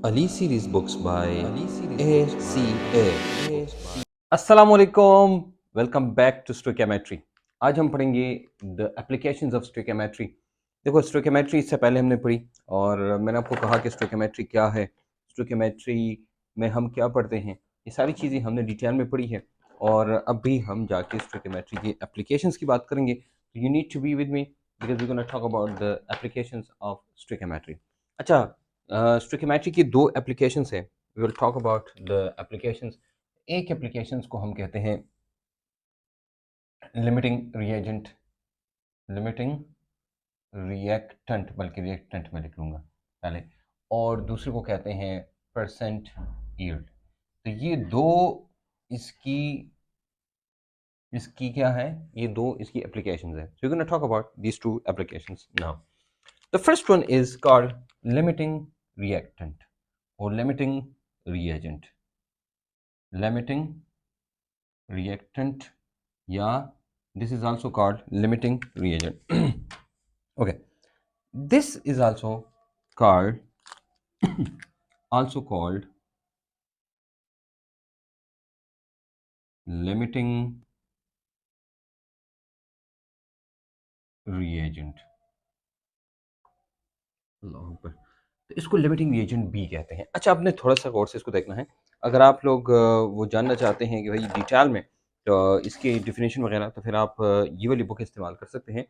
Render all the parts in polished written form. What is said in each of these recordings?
Ali series books by ACA. अस्सलामुअलैकुम, welcome back to stoichiometry. आज हम पढ़ेंगे द एप्लीकेशंस ऑफ स्टोइकियोमेट्री। देखो, स्टोइकियोमेट्री इससे पहले हमने पढ़ी और मैंने आपको कहा कि स्टोइकियोमेट्री क्या है, स्टोइकियोमेट्री में हम क्या पढ़ते हैं, ये सारी चीज़ें हमने डिटेल में पढ़ी है। और अब भी हम जाके स्टोइकियोमेट्री की एप्लीकेशंस की बात करेंगे। You need to be with me because we gonna talk about the applications of stoichiometry. अच्छा, स्टोइकियोमेट्री की दो एप्लीकेशंस हैं। We will talk about the applications. एक एप्लीकेशंस को हम कहते हैं लिमिटिंग रिएजेंट, लिमिटिंग रिएक्टेंट, बल्कि रिएक्टेंट में लिख लूँगा पहले, और दूसरे को कहते हैं परसेंट यील्ड। तो ये दो इसकी इसकी क्या है, ये दो इसकी एप्लीकेशंस है। So you gonna talk about these two applications now. The first one is called limiting reactant और limiting reagent. Limiting reactant, yeah, this is also called limiting reagent. Okay, this is called also called limiting reagent। अल्लाह अकबर। तो इसको limiting reagent भी कहते हैं। अच्छा, आपने थोड़ा सा गौर से इसको देखना है। अगर आप लोग वो जानना चाहते हैं कि भाई डिटेल में तो इसकी डिफिनेशन वगैरह, तो फिर आप ये वाली बुक इस्तेमाल कर सकते हैं।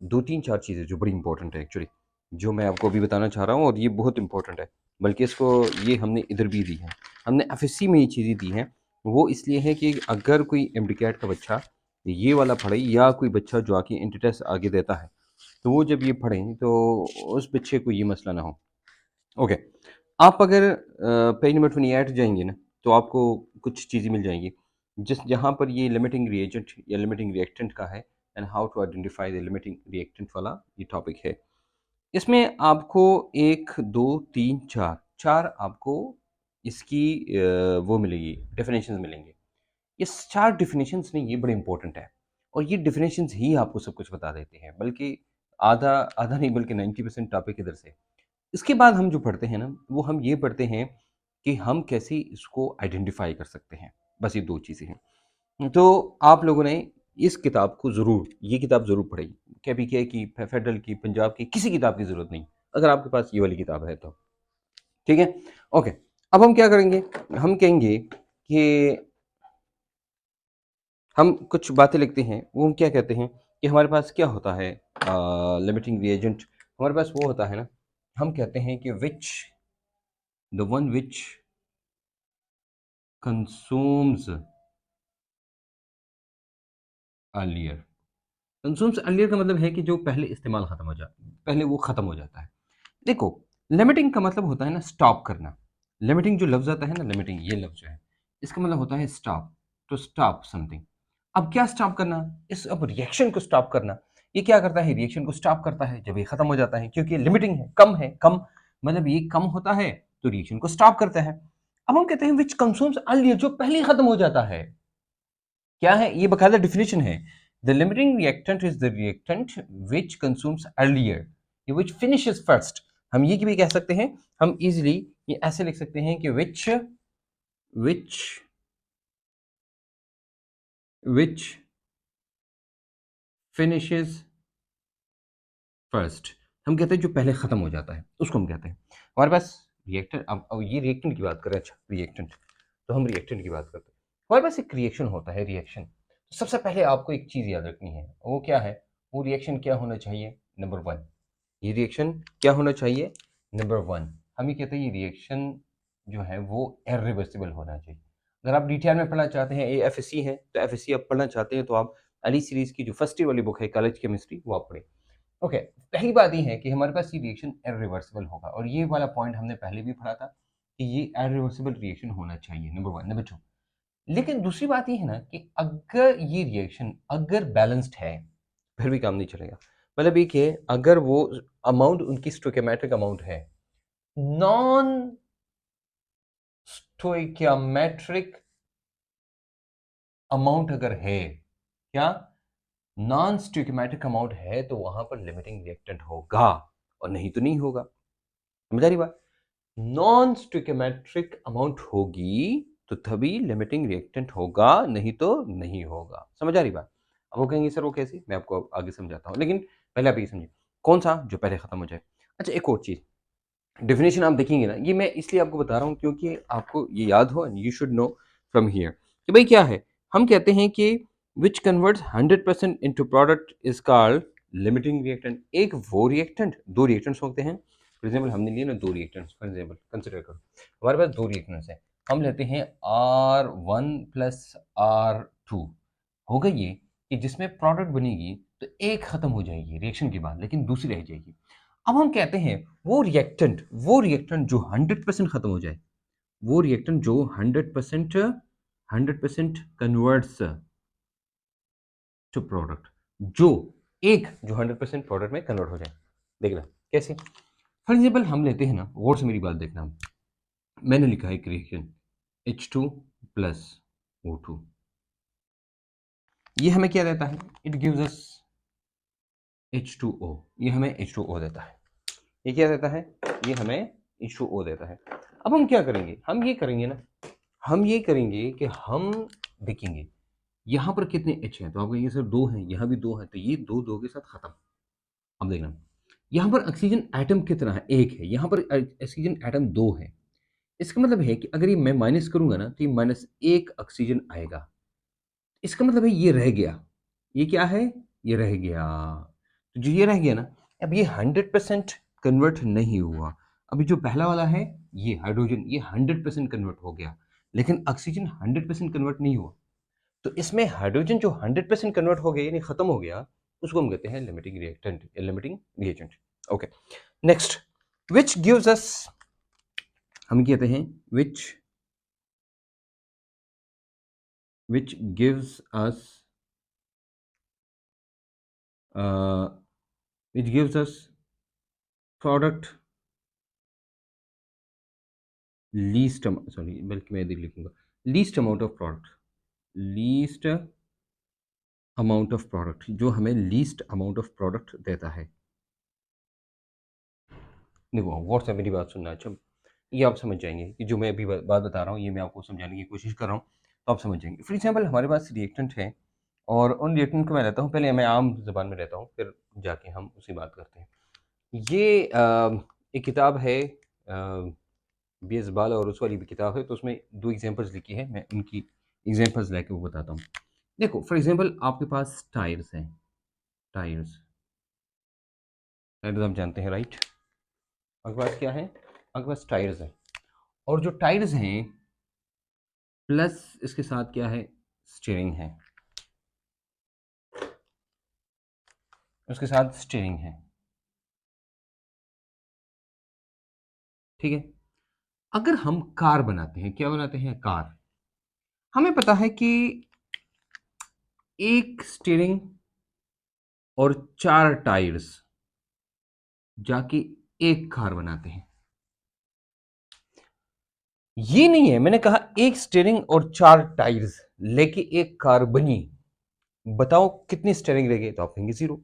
दो तीन चार चीज़ें जो बड़ी इंपॉर्टेंट है एक्चुअली, जो मैं आपको अभी बताना चाह रहा हूँ, और ये बहुत इंपॉर्टेंट है। बल्कि इसको ये हमने इधर भी दी है, हमने एफएससी में ये चीज़ें दी हैं। वो इसलिए है कि अगर कोई एमडीकैट का बच्चा ये वाला पढ़े, या कोई बच्चा जो आके एंट्री टेस्ट आगे देता है, तो वो जब ये पढ़ें तो उस बच्चे को ये मसला ना हो। ओके, आप अगर पेज नंबर 28 जाएंगे ना, तो आपको कुछ चीज़ें मिल जाएंगी जिस जहाँ पर ये लिमिटिंग रिएजेंट या लिमिटिंग रिएक्टेंट का है, and how to identify the limiting reactant वाला ये टॉपिक है। इसमें आपको एक दो तीन चार चार आपको इसकी वो मिलेगी, डेफिनेशंस मिलेंगे। ये चार डेफिनेशंस नहीं, ये बड़े इंपॉर्टेंट है, और ये डेफिनेशंस ही आपको सब कुछ बता देते हैं। बल्कि आधा आधा नहीं, बल्कि 90% टॉपिक इधर से। इसके बाद हम जो पढ़ते हैं ना, वो हम ये पढ़ते हैं कि हम कैसे इसको आइडेंटिफाई कर सकते हैं। बस ये दो चीज़ें हैं। तो आप लोगों ने इस किताब को ज़रूर, ये किताब ज़रूर पढ़ी। केपीके की, फेडरल की, पंजाब की, किसी किताब की ज़रूरत नहीं, अगर आपके पास ये वाली किताब है तो। ठीक है, ओके। अब हम क्या करेंगे, हम कहेंगे कि हम कुछ बातें लिखते हैं। वो हम क्या कहते हैं कि हमारे पास क्या होता है, लिमिटिंग रिएजेंट हमारे पास वो होता है ना, हम कहते हैं कि which the one which consumes earlier. Consumes earlier का मतलब है कि जो पहले इस्तेमाल खत्म हो जाता, पहले वो खत्म हो जाता है। देखो, लिमिटिंग का मतलब होता है ना स्टॉप करना। लिमिटिंग जो लफ्ज आता है ना, लिमिटिंग ये लफ्ज जो है, इसका मतलब होता है स्टॉप, टू स्टॉप समथिंग। अब क्या स्टॉप करना, इस अब रिएक्शन को स्टॉप करना। ये क्या करता है, रिएक्शन को स्टॉप करता है जब ये खत्म हो जाता है, क्योंकि लिमिटिंग है, कम है, कम मतलब ये कम होता है, तो रिएक्शन को स्टॉप करता है। अब हम कहते हैं विच कंज्यूम्स अर्लियर, जो पहले ही खत्म हो जाता है। क्या है ये, बकायदा डिफिनेशन है। The limiting reactant is the reactant which consumes earlier, which finishes first. हम ये भी कह सकते हैं, हम इजीली ये ऐसे लिख सकते हैं कि विच विच विच फिनिशेस फर्स्ट। हम कहते हैं जो पहले खत्म हो जाता है उसको हम कहते हैं। हमारे पास रिएक्टेंट, अब ये रिएक्टेंट की बात करें, अच्छा रिएक्टेंट, तो हम रिएक्टेंट की बात करते हैं। हमारे पास एक रिएक्शन होता है, रिएक्शन। तो सबसे पहले आपको एक चीज याद रखनी है, वो क्या है, वो रिएक्शन क्या होना चाहिए, नंबर वन। ये रिएक्शन क्या होना चाहिए, नंबर वन। हम ये कहते हैं ये रिएक्शन जो है वो इरिवर्सिबल होना चाहिए। अगर आप डिटेल में पढ़ना चाहते हैं, ये एफएससी है, तो एफएससी आप पढ़ना चाहते हैं तो आप अली सीरीज की जो फर्स्ट वाली बुक है कॉलेज केमिस्ट्री, वो आप पढ़ें। ओके, पहली बात ये है कि हमारे पास ये रिएक्शन इरिवर्सिबल होगा, और ये वाला पॉइंट हमने पहले भी पढ़ा था कि ये इरिवर्सिबल रिएक्शन होना चाहिए, नंबर वन। नंबर टू, लेकिन दूसरी बात ये है ना कि अगर ये रिएक्शन अगर बैलेंस्ड है, फिर भी काम नहीं चलेगा। मतलब ये कि अगर वो अमाउंट उनकी स्टोइकियोमेट्रिक अमाउंट है, नॉन स्टोइकियोमेट्रिक अमाउंट अगर है, क्या नॉन स्टोइकियोमेट्रिक अमाउंट है, तो वहां पर लिमिटिंग रिएक्टेंट होगा, और नहीं तो नहीं होगा। समझ आ रही बात। नॉन स्टोइकियोमेट्रिक अमाउंट होगी तो तभी लिमिटिंग रिएक्टेंट होगा, नहीं तो नहीं होगा। समझ आ रही बात? अब वो कहेंगे सर वो कैसे? मैं आपको आगे समझाता हूँ, लेकिन पहले आप ये समझिए कौन सा जो पहले खत्म हो जाए। अच्छा, एक और चीज़, डेफिनेशन आप देखेंगे ना, ये मैं इसलिए आपको बता रहा हूँ क्योंकि आपको ये याद हो and you should know from here कि भाई क्या है। हम कहते हैं कि which converts 100% into product is called limiting reactant. एक वो रिएक्टेंट, दो रिएक्टेंट्स होते हैं। फॉर एग्जांपल हमने लिए ना दो रिएक्टेंट्स, फॉर एग्जांपल कंसिडर करो हमारे पास दो रिएक्टेंट्स हैं। हम लेते हैं R1 प्लस R2। होगा ये कि जिसमें प्रोडक्ट बनेगी तो एक खत्म हो जाएगी रिएक्शन के बाद, लेकिन दूसरी रह जाएगी। अब हम कहते हैं वो रिएक्टेंट जो 100% खत्म हो जाए, वो रिएक्टेंट जो 100% कन्वर्ट्स टू प्रोडक्ट, जो एक जो 100% प्रोडक्ट में कन्वर्ट हो जाए। देखना कैसे। फॉर एग्जाम्पल हम लेते हैं ना, गौर से मेरी बात देखना, मैंने लिखा है एक रिएक्शन H2 प्लस O2। ये हमें क्या देता है? It gives us H2O। ये हमें H2O देता है। ये क्या देता है? ये हमें H2O देता है। अब हम क्या करेंगे? हम ये करेंगे ना, हम ये करेंगे कि हम देखेंगे यहाँ पर कितने H हैं, तो आप कहेंगे सर दो हैं, यहाँ भी दो हैं, तो ये दो दो के साथ खत्म। अब देखना, यहाँ पर ऑक्सीजन एटम कितना है? एक है। यहाँ पर ऑक्सीजन एटम दो है। इसका मतलब है कि अगर ये मैं माइनस करूंगा ना, तो ये माइनस एक ऑक्सीजन आएगा। इसका मतलब है ये रह गया। ये क्या है? ये रह गया। तो जो ये रह गया ना, अब ये 100% कन्वर्ट नहीं हुआ। अभी जो पहला वाला है, ये हाइड्रोजन, ये 100% कन्वर्ट हो गया, लेकिन ऑक्सीजन 100% कन्वर्ट नहीं हुआ। तो इसमें हाइड्रोजन जो 100% कन्वर्ट हो गया यानी खत्म हो गया, उसको हम कहते हैं लिमिटिंग रिएक्टेंट या limiting reagent. Okay, next, which gives us, हम कहते हैं which gives us which gives us product least sorry बल्कि मैं इधर लिखूंगा least amount of product, least amount of product, जो हमें लीस्ट अमाउंट ऑफ प्रोडक्ट देता है। देखो गौर से मेरी बात सुनना। अच्छा, ये आप समझ जाएंगे कि जो मैं अभी बात बता रहा हूँ ये मैं आपको समझाने की कोशिश कर रहा हूँ, तो आप समझ जाएंगे। फॉर एग्जाम्पल हमारे पास रिएक्टेंट है और उन रिएक्टेंट को मैं लेता हूँ, पहले मैं आम जबान में रहता हूँ, फिर जाके हम उसी बात करते हैं। ये एक किताब है बी एस बाल और उस वाली भी किताब है, तो उसमें दो एग्जांपल्स लिखी है, मैं उनकी एग्जांपल्स लेके वो बताता हूँ। देखो फॉर एग्जांपल आपके पास टायर्स हैं, टायर्स, टायर्स आप जानते हैं राइट। आपके पास क्या है? आपके पास टायर्स हैं, और जो टायर्स हैं प्लस इसके साथ क्या है? स्टीयरिंग है, उसके साथ स्टीयरिंग है, ठीक है। अगर हम कार बनाते हैं, क्या बनाते हैं? कार। हमें पता है कि एक स्टीयरिंग और चार टायर्स जाके एक कार बनाते हैं। ये नहीं है, मैंने कहा एक स्टीयरिंग और चार टायर्स लेके एक कार बनी। बताओ कितनी स्टीयरिंग रह गई? तो आप कहेंगे जीरो।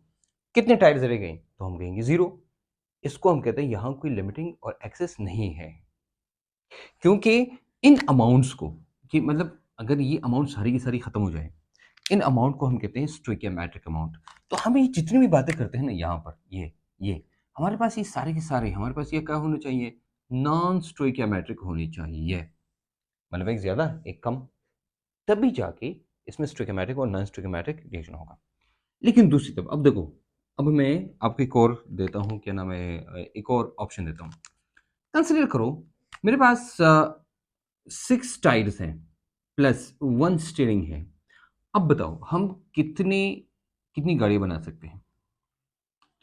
कितने टायर्स रह गए? तो हम कहेंगे जीरो। इसको हम कहते हैं यहां कोई लिमिटिंग और एक्सेस नहीं है, क्योंकि इन अमाउंट्स को, कि मतलब अगर ये अमाउंट सारी की सारी खत्म हो जाए, इन अमाउंट को हम कहते हैं स्टोइकियोमेट्रिक अमाउंट। तो हम ये जितनी भी बातें करते हैं ना यहाँ पर, ये हमारे पास ये सारे के सारे हमारे पास ये क्या होने चाहिए? नॉन स्टोइकियोमेट्रिक होनी चाहिए। मतलब एक ज्यादा एक कम, तभी जाके इसमें स्टोइकियोमेट्रिक और नॉन स्टोइकियोमेट्रिक रिएक्शन होगा। लेकिन दूसरी तरफ अब देखो, अब मैं आपको एक और देता हूँ, क्या नाम है, एक और ऑप्शन देता हूँ। कंसिडर करो मेरे पास 6 टायर्स हैं प्लस 1 स्टीयरिंग है। अब बताओ हम कितने कितनी गाड़ी बना सकते हैं?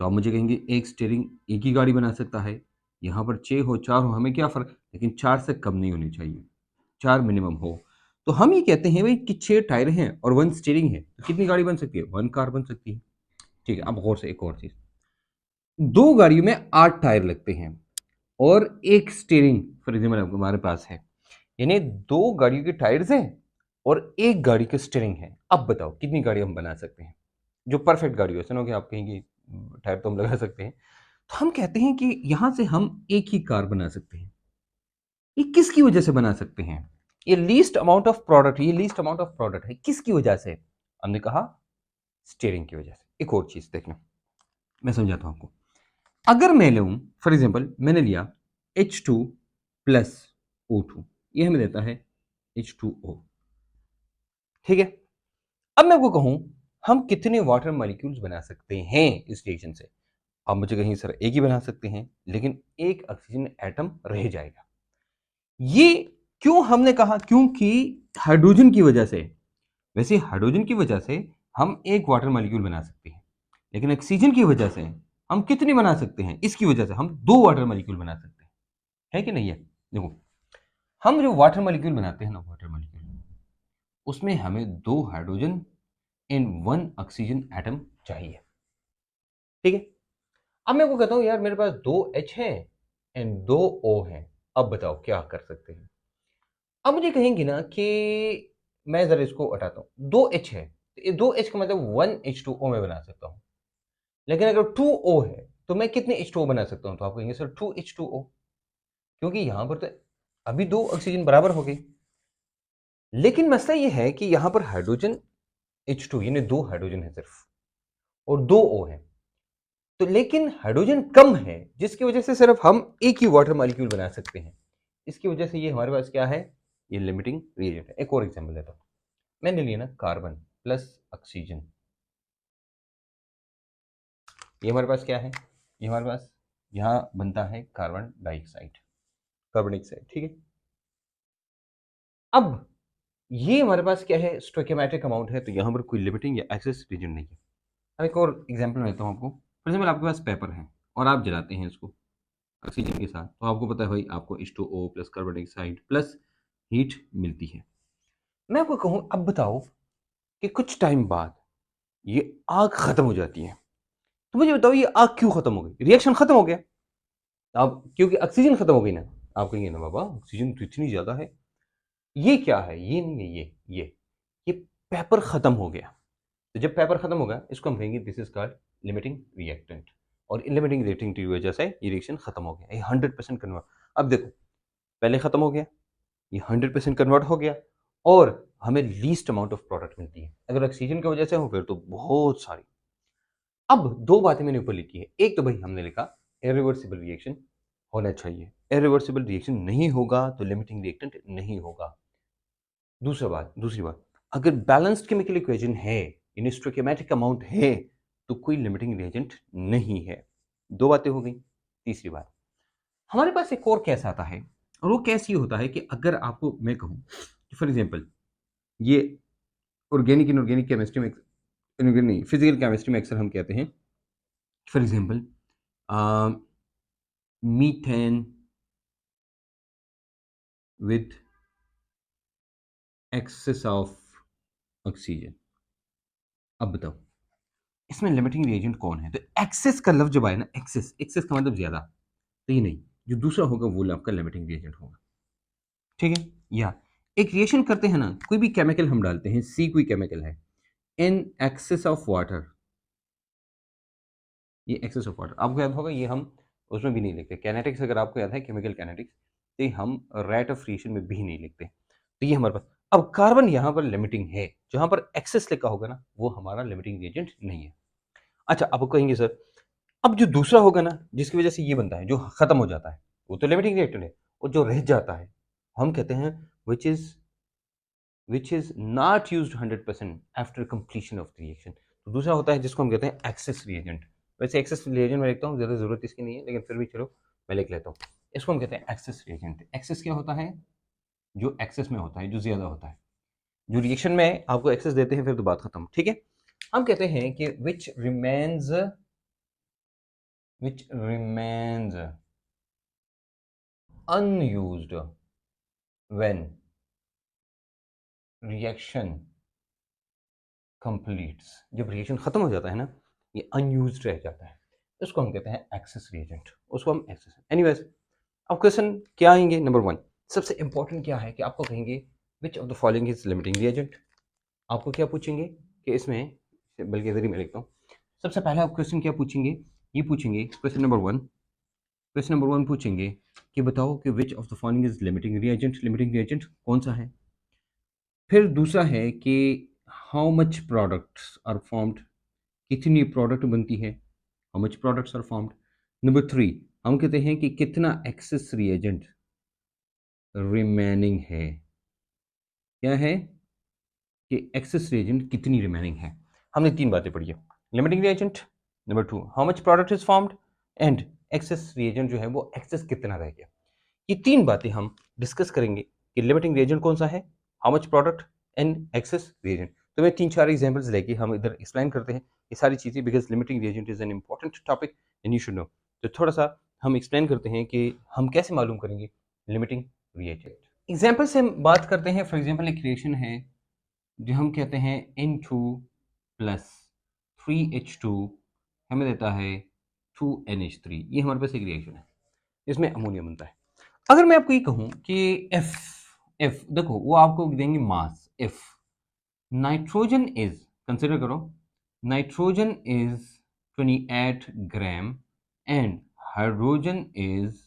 तो आप मुझे कहेंगे एक स्टीयरिंग एक ही गाड़ी बना सकता है, यहाँ पर 6 हो 4 हो हमें क्या फ़र्क, लेकिन 4 से कम नहीं होनी चाहिए, 4 मिनिमम हो। तो हम ये कहते हैं भाई कि 6 टायर हैं और 1 स्टीयरिंग है, तो कितनी गाड़ी बन सकती है? 1 कार बन सकती है। ठीक है, अब गौर से एक और चीज़, दो गाड़ियों में 8 टायर लगते हैं और एक स्टीयरिंग फॉर एग्जाम्पल हमारे पास है, यानी दो गाड़ियों के टायर्स हैं और एक गाड़ी का स्टीयरिंग है। अब बताओ कितनी गाड़ी हम बना सकते हैं जो परफेक्ट गाड़ी हो? ऐसा ना हो कि आप कहेंगे टायर तो हम लगा सकते हैं। तो हम कहते हैं कि यहाँ से हम एक ही कार बना सकते हैं। ये किसकी वजह से बना सकते हैं? ये लीस्ट अमाउंट ऑफ प्रोडक्ट, ये लीस्ट अमाउंट ऑफ प्रोडक्ट है किसकी वजह से? हमने कहा स्टीयरिंग की वजह से। एक और चीज देखना, मैं समझाता हूं आपको। अगर मैं लूं फॉर एग्जांपल, मैंने लिया H2 प्लस O2, ये हमें देता है H2O, ठीक है। अब मैं आपको कहूं हम कितने वाटर मॉलिक्यूल्स बना सकते हैं इस रिएक्शन से? आप मुझे कहेंगे सर एक ही बना सकते हैं, लेकिन एक ऑक्सीजन एटम रह जाएगा। ये क्यों हमने कहा? क्योंकि हाइड्रोजन की वजह से, वैसे हाइड्रोजन की वजह से हम एक वाटर मॉलिक्यूल बना सकते हैं, लेकिन ऑक्सीजन की वजह से हम कितने बना सकते हैं? इसकी वजह से हम दो वाटर मॉलिक्यूल बना सकते हैं, है कि नहीं है? देखो, हम जो वाटर मॉलिक्यूल बनाते हैं ना, वाटर मॉलिक्यूल, उसमें हमें दो hydrogen and one oxygen atom चाहिए, ठीक है। अब मैं को कहता हूं यार मेरे पास दो H है एंड दो O है, अब बताओ क्या कर सकते हैं? अब मुझे कहेंगे ना कि मैं जरा इसको हटाता हूं, दो H है तो ये दो H का मतलब वन H2O मैं बना सकता हूं, लेकिन अगर टू O है तो मैं कितने H2O बना सकता हूं? तो आप कहेंगे सर टू H2O, क्योंकि यहां पर तो अभी दो ऑक्सीजन बराबर हो गई। लेकिन मसला ये है कि यहां पर हाइड्रोजन H2 यानी दो हाइड्रोजन है सिर्फ, और दो O है, तो लेकिन हाइड्रोजन कम है, जिसकी वजह से सिर्फ हम एक ही वाटर मॉलिक्यूल बना सकते हैं। इसकी वजह से ये हमारे पास क्या है? ये लिमिटिंग रिएजेंट है। एक और एग्जांपल देता हूं, मैंने लिया ना कार्बन प्लस ऑक्सीजन, ये हमारे पास क्या है? ये हमारे पास यहां बनता है कार्बन डाइऑक्साइड, कार्बन डाइऑक्साइड, ठीक है। अब ये हमारे पास क्या है? स्टोइकियोमेट्रिक अमाउंट है, तो यहां पर कोई लिमिटिंग या एक्सेस रीजन नहीं है। अब एक और एग्जांपल देता हूं आपको। फॉर एग्जांपल आपके पास पेपर है और आप जलाते हैं इसको ऑक्सीजन के साथ, तो आपको पता है भाई आपको H2O plus carbon dioxide plus heat मिलती है। मैं आपको कहूं अब बताओ कि कुछ टाइम बाद ये आग खत्म हो जाती है, तो मुझे बताओ ये आग क्यों खत्म हो गई? रिएक्शन खत्म हो गया, अब क्योंकि ऑक्सीजन खत्म हो गई ना। आप कहेंगे ना बाबा ऑक्सीजन तो इतनी ज्यादा है, ये क्या है? ये नहीं है, ये पेपर खत्म हो गया। तो जब पेपर खत्म होगा इसको हम कहेंगे this is called limiting reactant, और लिमिटिंग रिएक्टेंट की वजह से ये रिएक्शन खत्म हो गया, ये 100% कन्वर्ट। अब देखो, पहले खत्म हो गया, ये 100% कन्वर्ट हो गया, और हमें लीस्ट अमाउंट ऑफ प्रोडक्ट मिलती है। अगर ऑक्सीजन की वजह से हो फिर तो बहुत सारी। अब दो बातें मैंने ऊपर लिखी है, एक तो भाई हमने लिखा इरिवर्सिबल रिएक्शन होना चाहिए, इरिवर्सिबल रिएक्शन नहीं होगा तो लिमिटिंग रिएक्टेंट नहीं होगा। दूसरी बात, अगर बैलेंस्ड केमिकल इक्वेशन है, यानी स्टोइकियोमेट्रिक अमाउंट है, तो कोई लिमिटिंग रिएजेंट नहीं है। दो बातें हो गई। तीसरी बात, हमारे पास एक और केस आता है, और वो केस ये होता है कि अगर आपको मैं कहूं कि फॉर एग्जांपल ये ऑर्गेनिक इनऑर्गेनिक केमिस्ट्री में, इनऑर्गेनिक नहीं, फिजिकल केमिस्ट्री में अक्सर हम कहते हैं for example methane with excess of oxygen. अब बताओ इसमें लिमिटिंग रिएजेंट कौन है? तो एक्सेस का लफ्ज जब आए ना, एक्सेस, एक्सेस का मतलब ज्यादा, तो ये नहीं, जो दूसरा होगा वो आपका लिमिटिंग रिएजेंट होगा, ठीक है। या एक रिएक्शन करते हैं ना, कोई भी केमिकल हम डालते हैं, सी कोई केमिकल है, इन एक्सेस ऑफ वाटर, ये एक्सेस ऑफ वाटर आपको याद होगा, ये हम उसमें भी नहीं लिखते कैनेटिक्स, अगर आपको याद है केमिकल कैनेटिक्स, तो ये हम रेट ऑफ रिएक्शन में भी नहीं लिखते, तो ये हमारे पास। अब कार्बन यहाँ पर लिमिटिंग है, जहां पर एक्सेस लिखा होगा ना वो हमारा लिमिटिंग रिएजेंट नहीं है। अच्छा, आप कहेंगे सर अब जो दूसरा होगा ना जिसकी वजह से ये बनता है, जो खत्म हो जाता है, वो तो लिमिटिंग रिएक्टेंट है, और जो रह जाता है हम कहते हैं which is not used 100% after completion of the reaction. तो दूसरा होता है जिसको हम कहते हैं एक्सेस रिएजेंट। वैसे एक्सेस रिएजेंट मैं लिखता हूँ, ज़्यादा जरूरत इसकी नहीं है, लेकिन फिर भी चलो मैं लिख लेता हूँ। इसको हम कहते हैं एक्सेस रिएजेंट। एक्सेस क्या होता है? जो एक्सेस में होता है, जो ज्यादा होता है, जो रिएक्शन में आपको एक्सेस देते हैं, फिर तो बात खत्म, ठीक है। हम कहते हैं कि which remains unused when reaction completes। जब रिएक्शन खत्म हो जाता है ना, ये अनयूज्ड रह जाता है, इसको हम कहते हैं एक्सेस रिएजेंट, उसको हम एक्सेस। एनीवेज, अब क्वेश्चन क्या आएंगे? नंबर वन, सबसे इंपॉर्टेंट क्या है कि आपको कहेंगे विच of the following is limiting reagent. आपको क्या पूछेंगे कि इसमें, बल्कि इधर ही मैं लिखता हूँ, सबसे पहला क्वेश्चन क्या पूछेंगे? ये पूछेंगे question number one, question number 1 पूछेंगे कि बताओ कि which of the following is limiting reagent कौन सा है। फिर दूसरा है कि how much products are formed, कितनी प्रोडक्ट बनती है, how much products are formed. Number 3 हम कहते हैं कि कितना एक्सेस रिएजेंट रिमेनिंग है, क्या है कि एक्सेस रिएजेंट कितनी रिमेनिंग है। हमने तीन बातें पढ़ी है, limiting reagent, number 2 how much product is formed, and access reagent जो है वो एक्सेस कितना रह गया। ये तीन बातें हम डिस्कस करेंगे कि लिमिटिंग रिएजेंट कौन सा है, how much product and access reagent. तो मैं 3-4 एग्जांपल्स लेके हम इधर एक्सप्लेन करते हैं ये सारी चीज़ें, because limiting reagent is an important topic and you should know. तो थोड़ा सा हम एक्सप्लेन करते हैं कि हम कैसे मालूम करेंगे लिमिटिंग रिएजेंट। एग्जाम्पल से हम बात करते हैं। फॉर एग्जाम्पल एक रिएक्शन है जो हम कहते हैं N2 प्लस 3H2 हमें देता है 2NH3। ये हमारे पास एक रिएक्शन है, इसमें अमोनिया बनता है। अगर मैं आपको ये कहूं कि F देखो वो आपको देंगे मास F, नाइट्रोजन इज, कंसिडर करो, nitrogen is 28 gram and hydrogen is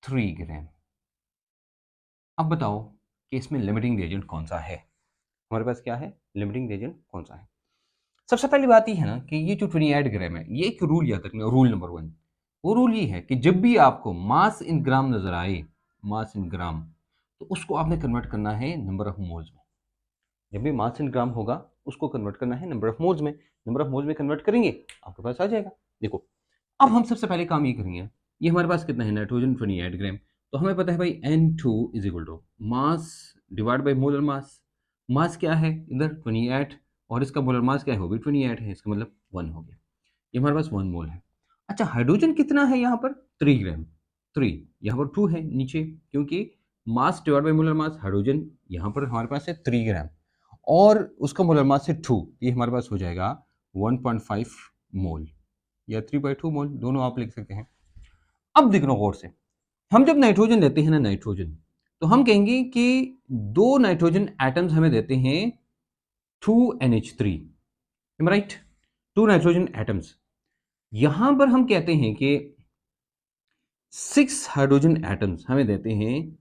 3 ग्राम। अब बताओ कि इसमें लिमिटिंग रिएजेंट कौन सा है। हमारे पास क्या है, लिमिटिंग रिएजेंट कौन सा है। सबसे पहली बात ये है ना कि ये जो 28 ग्राम है, ये एक रूल याद रखना, रूल नंबर 1। वो रूल ये है कि जब भी आपको मास इन ग्राम नजर आए, मास इन ग्राम, तो उसको आपने कन्वर्ट करना है नंबर ऑफ मोल्स में। जब भी मास इन ग्राम होगा उसको कन्वर्ट करना है नंबर ऑफ मोल्स में। नंबर ऑफ मोल्स में कन्वर्ट करेंगे आपके पास आ जाएगा। देखो अब हम सबसे पहले काम ये करेंगे, ये हमारे पास कितना है, नाइट्रोजन 28 ग्राम। तो हमें पता है भाई N2 is equal to mass divide by molar mass. Mass क्या है इधर 28 और इसका मोलर मास क्या है, वो भी 28 है, इसका मतलब 1 हो गया। ये हमारे पास 1 मोल है। अच्छा हाइड्रोजन कितना है यहाँ पर, 3 ग्राम। 3 यहाँ पर 2 है नीचे, क्योंकि मास divide by molar mass, hydrogen यहाँ पर हमारे पास है 3 ग्राम और उसका मोलर मास है 2, ये हमारे पास हो जाएगा 1.5 मोल या 3/2 मोल, दोनों आप लिख सकते हैं। अब देखना गौर से, हम जब नाइट्रोजन लेते हैं ना, नाइट्रोजन, तो हम कहेंगे कि दो नाइट्रोजन एटम्स हमें देते हैं 2NH3, राइट, 2 नाइट्रोजन एटम्स। यहां पर हम कहते हैं कि 6 हाइड्रोजन एटम्स हमें देते हैं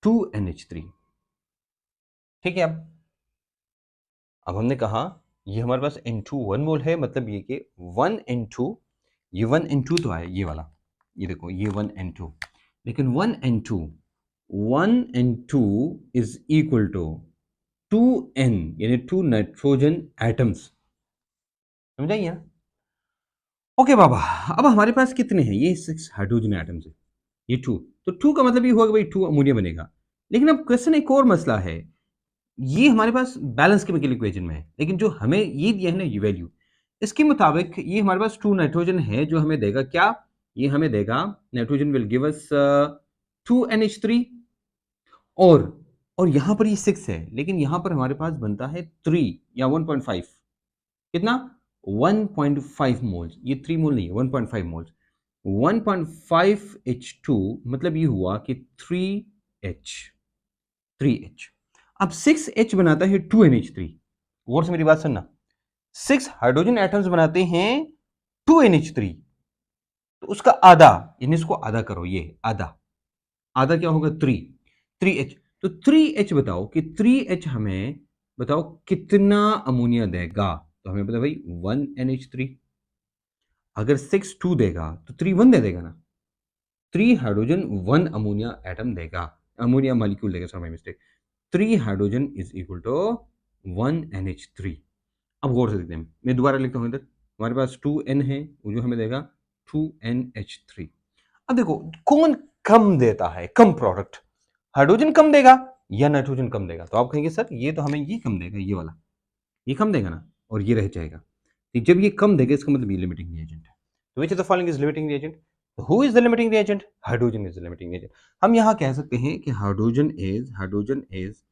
2NH3। ठीक है। अब हमने कहा ये हमारे पास N2 1 मोल है, मतलब ये कि 1N2, ये 1N2 तो आया ये वाला, ये देखो ये 1N2, लेकिन 1N2 is equal to 2N, यानी 2 नाइट्रोजन एटम्स, समझाइए ना। ओके बाबा, अब हमारे पास कितने हैं, ये 6 हाइड्रोजन एटम्स है, ये 2, तो 2 का मतलब ये हुआ कि भाई 2 अमोनिया बनेगा। लेकिन अब क्वेश्चन एक और मसला है, ये हमारे पास बैलेंस केमिकल इक्वेशन में है, लेकिन जो हमें ये दिया है ना ये वैल्यू, इसके मुताबिक ये हमारे पास 2 नाइट्रोजन है जो हमें देगा क्या, ये हमें देगा, nitrogen will give us 2NH3, और यहां पर ये 6 है, लेकिन यहां पर हमारे पास बनता है 3 या 1.5, कितना, 1.5 मोल्स, ये 3 मोल नहीं है, 1.5 मोल्स। 1.5H2 मतलब ये हुआ कि 3H, 3H। अब 6H बनाता है 2NH3, गौर से मेरी बात सुनना, 6 हाइड्रोजन एटम्स बनाते हैं 2NH3, तो उसका आधा, यानी इसको आधा करो, ये आधा, आधा क्या होगा 3H। तो 3H बताओ कि 3H हमें बताओ कितना अमोनिया देगा, तो हमें पता भाई 1NH3। अगर 6 2 देगा तो 3 1 दे देगा ना, 3 हाइड्रोजन 1 अमोनिया एटम देगा, अमोनिया मॉलिक्यूल देगा, sorry my mistake. 3 hydrogen is equal to 1NH3। अब गौर से देखते हैं, मैं दोबारा लिखता हूं इधर, हमारे पास 2N है, वो जो हमें देगा 2NH3। अब देखो कौन कम देता है, कम प्रोडक्ट, हाइड्रोजन कम देगा या नाइट्रोजन कम देगा। तो आप कहेंगे सर ये तो हमें ये कम देगा, ये वाला ये कम देगा ना, और ये रह जाएगा। तो जब ये कम देगा इसका मतलब ये लिमिटिंग रिएजेंट है। तो which of the following is limiting reagent, who is the limiting reagent, hydrogen is the limiting reagent. हम यहाँ कह सकते हैं कि हाइड्रोजन इज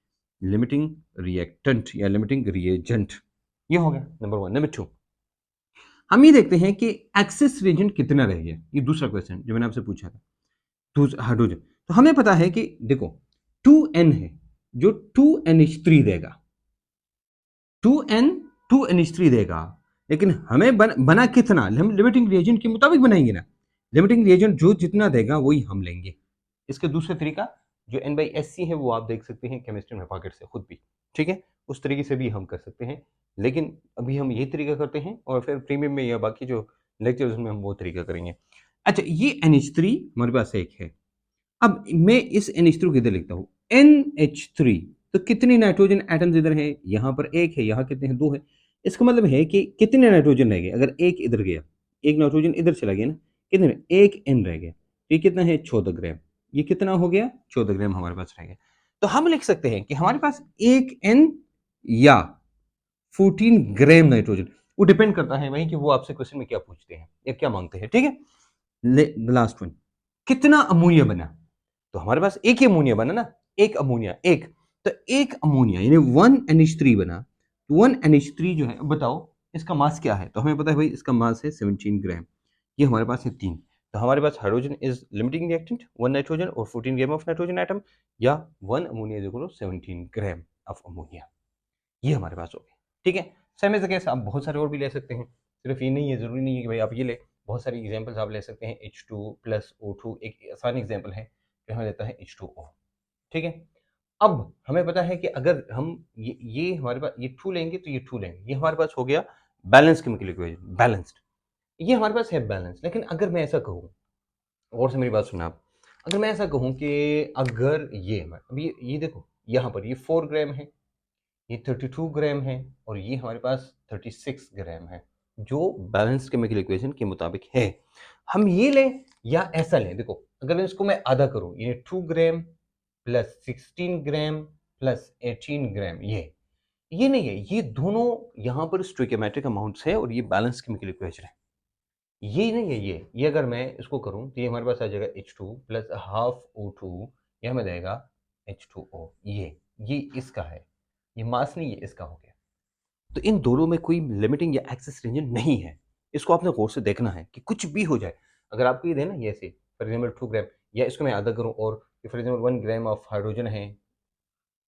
लिमिटिंग रिएक्टेंट या लिमिटिंग रिएजेंट। ये हो गया नंबर 1। नंबर 2 हम ये देखते हैं कि एक्सेस रिएजेंट कितना रह गया, ये दूसरा क्वेश्चन जो मैंने आपसे पूछा था, हाइड्रोजन। तो हमें पता है कि देखो 2N है जो 2NH3 देगा, 2N 2NH3 देगा, लेकिन हमें बना कितना, हम लिमिटिंग रिएजेंट के मुताबिक बनाएंगे ना। लिमिटिंग रिएजेंट जो जितना देगा वही हम लेंगे। इसका दूसरा तरीका जो N/SC है वो आप देख सकते हैं केमिस्ट्री में पॉकेट से खुद भी, ठीक है, उस तरीके से भी हम कर सकते हैं। लेकिन अभी हम ये तरीका करते हैं और फिर प्रीमियम में या बाकी जो लेक्चर्स में हम वो तरीका करेंगे। अच्छा, ये NH3 हमारे पास एक है। अब मैं इस NH3 को इधर लिखता हूँ NH3, तो कितने नाइट्रोजन एटम्स इधर हैं? यहाँ पर एक है, यहाँ कितने हैं? दो है। इसका मतलब है कि कितने नाइट्रोजन रह गए? अगर एक इधर गया, एक नाइट्रोजन इधर चला गया ना, कितने? एक N रह गया। ये कितना है? 14 ग्राम। ये कितना हो गया? 14 ग्राम हमारे पास रह गया। तो हम लिख सकते हैं कि हमारे पास एक N या 14 ग्राम नाइट्रोजन, वो डिपेंड करता है भाई कि वो आपसे क्वेश्चन में क्या पूछते हैं या क्या मांगते हैं, ठीक है। लास्ट वन, कितना अमोनिया बना? तो हमारे पास एक ही अमोनिया बना ना, एक अमोनिया, एक, तो एक अमोनिया यानी 1NH3 बना। तो 1NH3 जो है, बताओ इसका मास क्या है? तो हमें पता है भाई इसका मास है 17 ग्राम। ये हमारे पास है 3। तो हमारे पास hydrogen is limiting reactant 1 nitrogen और 14 ग्राम ऑफ नाइट्रोजन एटम, या 1 ammonia is equal to 17 gram of ammonia. ये हमारे पास हो गया, ठीक है। सेम एज केस आप बहुत सारे और भी ले सकते हैं, सिर्फ ये नहीं है, जरूरी नहीं है कि भाई आप ये ले, बहुत सारी एग्जांपल्स आप ले सकते हैं। H2 प्लस O2 एक आसान एग्जांपल है जो हमें देता है H2O, ठीक है। अब हमें पता है कि अगर हम ये हमारे पास ये 2 लेंगे तो ये 2 लेंगे, ये हमारे पास हो गया बैलेंस केमिकल इक्वेशन, बैलेंस्ड। ये हमारे पास है बैलेंस। लेकिन अगर मैं ऐसा कहूँ, और से मेरी बात सुना आप, अगर मैं ऐसा कहूँ कि अगर ये अभी ये देखो, यहाँ पर ये 4 ग्राम है, ये 32 ग्राम है, और ये हमारे पास 36 ग्राम है, जो बैलेंस्ड केमिकल इक्वेशन के मुताबिक है। हम ये लें या ऐसा लें, देखो अगर इसको मैं आधा करूं, ये 2 ग्राम प्लस 16 ग्राम प्लस 18 ग्राम, ये नहीं है, ये दोनों यहाँ पर स्टोइकियोमेट्रिक अमाउंट्स है और ये बैलेंस केमिकल इक्वेशन है। ये नहीं है, ये अगर मैं इसको करूं तो ये हमारे पास आ जाएगा H2 प्लस हाफ O2, ये हमें देगा H2O। ये इसका है, ये मास नहीं, ये इसका हो गया। तो इन दोनों में कोई लिमिटिंग या एक्सेस रीजन नहीं है। इसको आपने गौर से देखना है कि कुछ भी हो जाए। अगर आपको ये देना ये ऐसे फॉर एग्जाम्पल 2 ग्राम, या इसको मैं आधा करूं और for example 1 gram of hydrogen है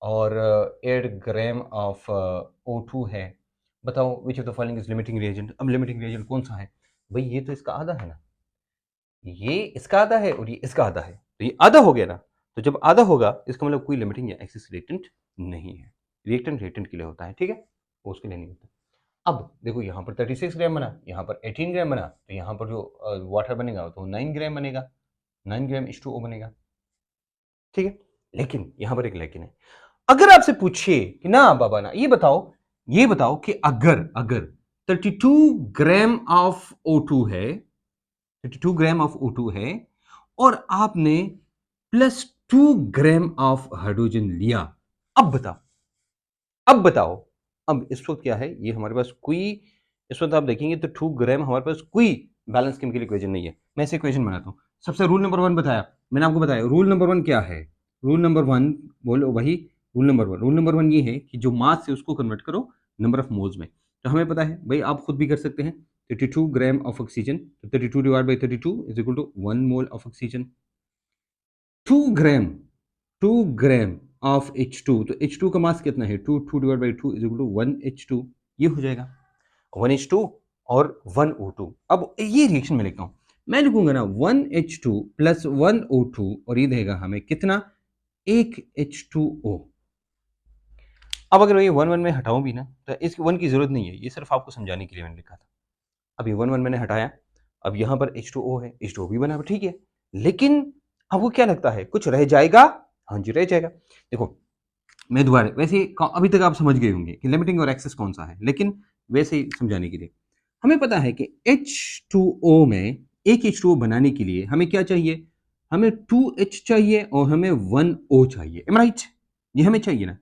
और 8 ग्राम ऑफ O2 है, बताओ विच of the following is limiting reagent. अब लिमिटिंग रिएजेंट कौन सा है भाई? ये तो इसका आधा है ना, ये इसका आधा है और ये इसका आधा है, तो ये आधा हो गया ना। तो जब आधा होगा इसका मतलब कोई लिमिटिंग या एक्सेस रिएक्टेंट नहीं है। रिएक्टेंट रिएक्टेंट के लिए होता है, ठीक है, वो उसके लिए नहीं होता। अब देखो यहाँ पर 36 ग्राम बना, यहाँ पर 18 ग्राम बना, तो यहाँ पर जो वाटर बनेगा तो 9 ग्राम बनेगा, 9 ग्राम H2O बनेगा, ठीक है। लेकिन यहाँ पर एक लेकिन है। अगर आपसे पूछे कि ना बाबा ना, ये बताओ कि अगर 32 ग्राम ऑफ O2 है, 32 ग्राम ऑफ O2 है, और आपने प्लस 2 ग्राम ऑफ हाइड्रोजन लिया, अब बताओ, अब इस वक्त क्या है, ये हमारे पास कोई, इस वक्त आप देखेंगे तो 2 ग्राम हमारे पास कोई बैलेंस केमिकल इक्वेशन नहीं है। मैं ऐसे इक्वेशन बनाता हूँ। सबसे रूल नंबर 1 बताया मैंने आपको, बताया रूल नंबर 1 क्या है? रूल नंबर 1 बोलो वही, रूल नंबर 1 ये है कि जो मास है उसको कन्वर्ट करो नंबर ऑफ मोल्स में। तो हमें पता है भाई, आप खुद भी कर सकते हैं, 32 ग्राम ऑफ ऑक्सीजन, तो 32 divide by 32 is equal to 1 mole of oxygen. 2 gram, 2 gram of H2, तो H2 का मास कितना है? 2 divide by 2 is equal to 1 H2, ये हो जाएगा 1 H2 और 1 O2। अब ये रिएक्शन में लिखता हूं, मैं लिखूंगा ना 1 H2 प्लस 1 O2, और ये देगा हमें कितना? 1 H2O। अब अगर ये 1 1 में हटाऊं भी ना, तो इस 1 की जरूरत नहीं है, ये सिर्फ आपको समझाने के लिए मैंने लिखा था। अब ये 1 1 मैंने हटाया, अब यहाँ पर H2O है, H2O भी बना, ठीक है। लेकिन आपको क्या लगता है कुछ रह जाएगा? हाँ जी, रह जाएगा। देखो मैं दोबारा, वैसे अभी तक आप समझ गए होंगे कि लिमिटिंग और एक्सेस कौन सा है, लेकिन वैसे ही समझाने के लिए, हमें पता है कि H2O में एक H2O बनाने के लिए हमें क्या चाहिए? हमें 2H चाहिए और हमें 1O चाहिए, एम राइट? ये हमें चाहिए ना।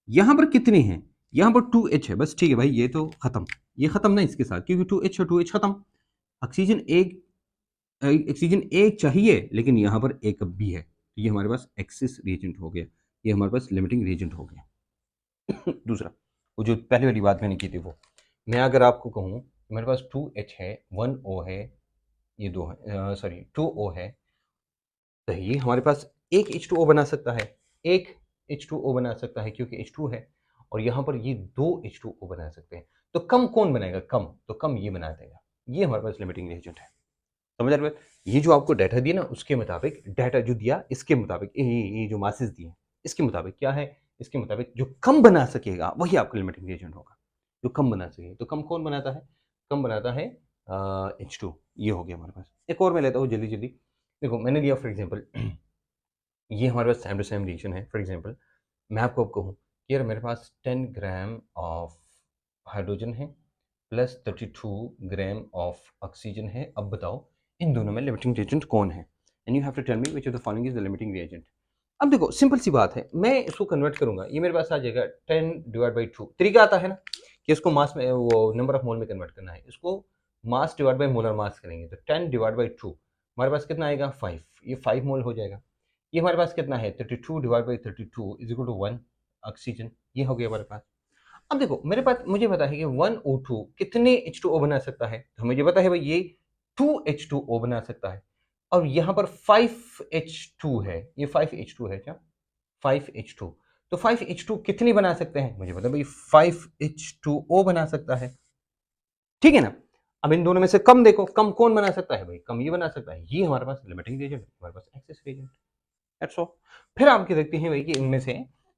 यहां पर कितने हैं? यहां पर 2H है, बस ठीक है भाई, ये तो खत्म, ये खत्म ना इसके साथ, क्योंकि 2H और 2H खत्म। ऑक्सीजन एक, ऑक्सीजन एक चाहिए, लेकिन यहां पर एक भी है, तो ये हमारे पास एक्सिस रिएजेंट हो गया, ये हमारे पास लिमिटिंग रिएजेंट हो गया। दूसरा, वो जो पहले वाली बात मैंने की थी, वो मैं अगर आपको कहूँ मेरे पास 2H है, 1O है, ये दो है, सॉरी 2O है, तो ये हमारे पास एक H2O बना सकता है, एक H2O बना सकता है क्योंकि H2 है, और यहाँ पर ये दो H2O बना सकते हैं। तो कम कौन बनाएगा? कम, तो कम ये बना देगा। ये हमारे पास लिमिटिंग रिएजेंट है। समझ रहे हो? ये जो आपको डाटा दिया ना, उसके मुताबिक, डाटा जो दिया इसके मुताबिक, ये जो मासेस दिए इसके मुताबिक क्या है, इसके मुताबिक जो कम बना सकेगा वही आपका लिमिटिंग रिएजेंट होगा, जो कम बना सके। तो कम कौन बनाता है? कम बनाता है H2। ये हो गया हमारे पास। एक और मैं लेता हूँ जल्दी जल्दी। देखो मैंने लिया फॉर एग्जाम्पल, ये हमारे पास टाइम टू टाइम रिएक्शन है। फॉर एग्जाम्पल मैं आपको अब कहूँ कि यार मेरे पास 10 ग्राम ऑफ हाइड्रोजन है प्लस 32 ग्राम ऑफ ऑक्सीजन है। अब बताओ इन दोनों में लिमिटिंग रिएजेंट कौन है? And you have to tell me which of the following is the limiting reagent. अब देखो सिंपल सी बात है, मैं इसको कन्वर्ट करूंगा, ये मेरे पास आ जाएगा 10/2। तरीका आता है ना कि इसको मास में, वो नंबर ऑफ मोल में कन्वर्ट करना है। इसको मास डिवाइड बाई मोलर मास करेंगे तो 10/2 हमारे पास कितना आएगा? 5। ये 5 मोल हो जाएगा। ये हमारे पास कितना है? 32/32 इज इक्वल टू 1 ऑक्सीजन। ये हो गया हमारे पास। अब देखो मेरे पास, मुझे पता है कि 1O2 कितने H2O बना सकता है, तो मुझे पता है भाई ये 2H2O बना सकता है। और यहाँ पर 5H2 है, ये 5H2 है क्या? 5H2। तो 5H2 कितनी बना सकते हैं? मुझे पता है भाई 5H2O बना सकता है। ठीक है ना? अब इन दोनों में से कम देखो, कम कौन बना सकता है? भाई कम ये बना सकता है। ये हमारे पास लिमिटिंग रिएजेंट, हमारे पास एक्सेस रिएजेंट। That's all. फिर आप क्या देखते हैं भाई कि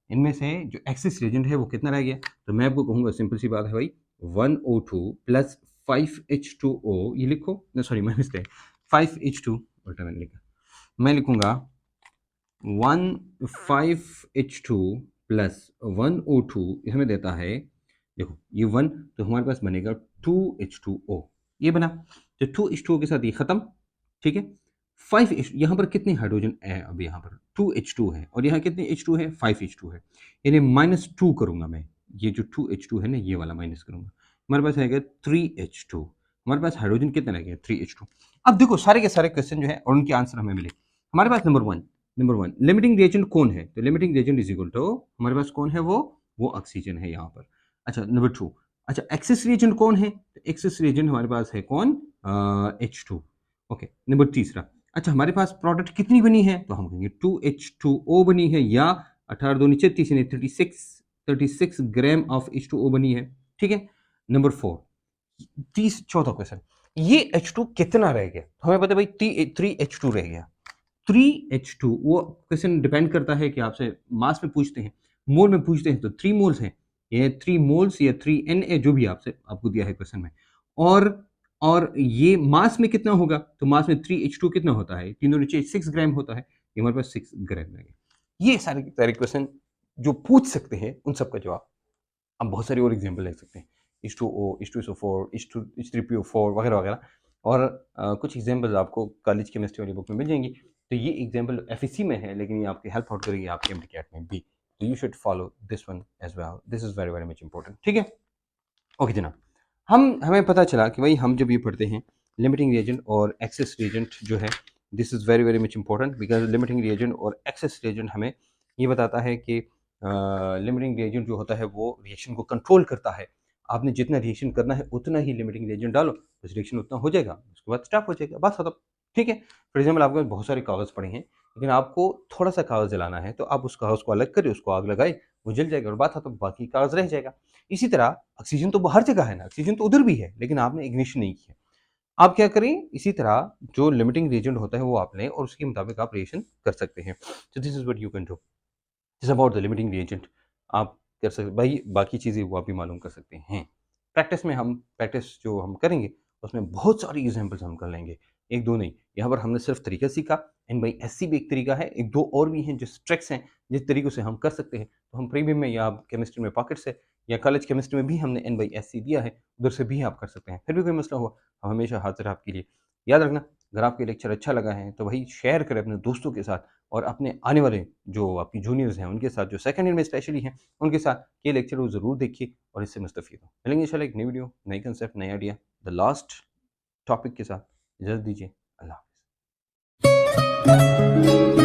इनमें से जो एक्सेस रिएजेंट है वो कितना रह गया? तो मैं आपको कहूंगा सिंपल सी बात है भाई, 1O2 प्लस 5H2O, ये लिखो ना, सॉरी मैं मिस्टेक, 5H2 उल्टा मैंने लिखा, मैं लिखूंगा 5H2 प्लस 1O2, हमें देता है, देखो ये 1, तो हमारे पास बनेगा 2H2O, ये बना। तो 2H2O के साथ ये खत्म। ठीक है, 5H, यहाँ पर कितने हाइड्रोजन है? अब यहाँ पर 2H2 है और यहाँ कितने H2 है? 5H2 है। यानी -2 करूंगा मैं, ये जो 2H2 है ना ये वाला माइनस करूंगा, हमारे पास आएगा 3H2। हमारे पास हाइड्रोजन कितने रह गए? 3H2। अब देखो सारे के सारे क्वेश्चन जो है और उनके आंसर हमें मिले। हमारे पास नंबर वन लिमिटिंग रिएजेंट कौन है? तो limiting reagent is equal to, हमारे पास कौन है? वो ऑक्सीजन है यहाँ पर। अच्छा नंबर 2, अच्छा एक्सेस रिएजेंट कौन है? तो एक्सेस रिएजेंट हमारे पास है कौन? H2। ओके, नंबर तीसरा, अच्छा हमारे पास प्रोडक्ट कितनी बनी है? तो हम कहेंगे 2H2O बनी है, या 18 दूनी 36 यानी 36 ग्राम ऑफ H2O बनी है। ठीक है, नंबर 4, चौथा क्वेश्चन, ये H2 कितना रह गया? तो हमें पता है भाई 3H2 रह गया। 3H2, वो क्वेश्चन डिपेंड करता है कि आपसे मास में पूछते हैं, मोल में पूछते हैं तो 3 मोल्स हैं, ये 3 मोल्स या 3Na जो भी आपको दिया है क्वेश्चन में। और ये मास में कितना होगा? तो मास में 3H2 कितना होता है? तीनों नीचे 6 ग्राम होता है, ये हमारे पास 6 ग्राम रहेगा। ये सारे के सारे क्वेश्चन जो पूछ सकते हैं उन सबका जवाब आप बहुत सारे और एग्जाम्पल ले सकते हैं, H2O, H2SO4, H3PO4 वगैरह वगैरह। और कुछ एग्जाम्पल्स आपको कॉलेज केमिस्ट्री वाली बुक में मिल जाएंगी। तो ये एग्जाम्पल FEC में है, लेकिन ये आपकी हेल्प आउट करेगी आपके MCAT में भी। तो you should follow this one as well, this is very very much important. ठीक है, ओके जनाब, हमें पता चला कि भाई हम जब ये पढ़ते हैं लिमिटिंग रिएजेंट और एक्सेस रिएजेंट जो है, this is very very much important, because limiting reagent और एक्सेस रिएजेंट हमें ये बताता है कि लिमिटिंग रिएजेंट जो होता है वो रिएक्शन को कंट्रोल करता है। आपने जितना रिएक्शन करना है उतना ही लिमिटिंग रिएजेंट डालो, तो रिएक्शन उतना हो जाएगा, उसके बाद स्टॉप हो जाएगा, बस खत्म। ठीक है, फॉर एग्जाम्पल आपके पास बहुत सारे कागज़ पड़े हैं, लेकिन आपको थोड़ा सा कागज़ जलाना है, तो आप उस कागज़ को अलग करें, उसको आग लगाए, वो जल जाएगा और बात खत्म, बाकी कागज़ रह जाएगा। इसी तरह ऑक्सीजन तो हर जगह है ना, ऑक्सीजन तो उधर भी है, लेकिन आपने इग्निशन नहीं किया। आप क्या करें, इसी तरह जो लिमिटिंग रिएजेंट होता है वो आप लें और उसके मुताबिक आप रिएक्शन कर सकते हैं। So this is what you can do, this about the limiting reagent. आप कर सकते भाई, बाकी चीज़ें वो आप भी मालूम कर सकते हैं। प्रैक्टिस जो हम करेंगे उसमें बहुत सारी एग्जाम्पल्स हम कर लेंगे, एक दो नहीं। यहाँ पर हमने सिर्फ तरीका सीखा, NYSC भी एक तरीका है, एक दो और भी हैं जो ट्रिक्स हैं जिस तरीक़ों से हम कर सकते हैं। तो हम प्रीमियम में या केमिस्ट्री में पॉकेट्स है या कॉलेज केमिस्ट्री में भी हमने NYSC दिया है, उधर से भी आप कर सकते हैं। फिर भी कोई मसला हुआ हम हमेशा हाजिर हैं आपके लिए। याद रखना, अगर आपको ये लेक्चर अच्छा लगा है तो भाई शेयर करें अपने दोस्तों के साथ, और अपने आने वाले जो आपकी जूनियर्स हैं उनके साथ, जो सेकंड ईयर में स्पेशली हैं उनके साथ ये लेक्चर वो ज़रूर देखिए और इससे मुस्तफ़ीद हो। मिलेंगे इंशाल्लाह एक नई वीडियो, नई कंसेप्ट, नई आइडिया, द लास्ट टॉपिक के साथ। इजाज़त दीजिए, अल्लाह हाफ़िज़।